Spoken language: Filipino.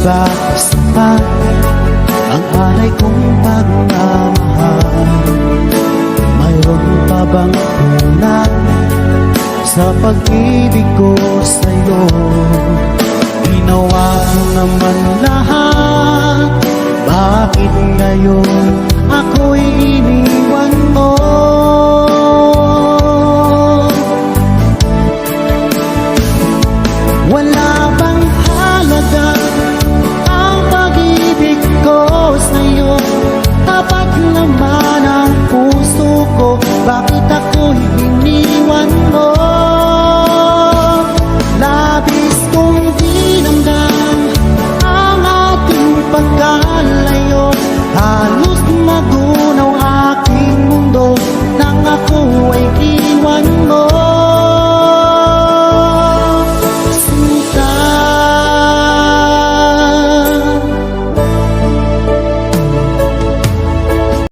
Bakit sapat ang alay kong pagmamahal? Mayroon pa bang kulang sa pag-ibig ko sa'yo? Ginawa ko naman lahat, bakit ngayon ako'y iniwan mo? Wala bang halaga ang pag-ibig ko sa'yo? Tapat naman ang puso ko, bakit ako'y iniwan mo?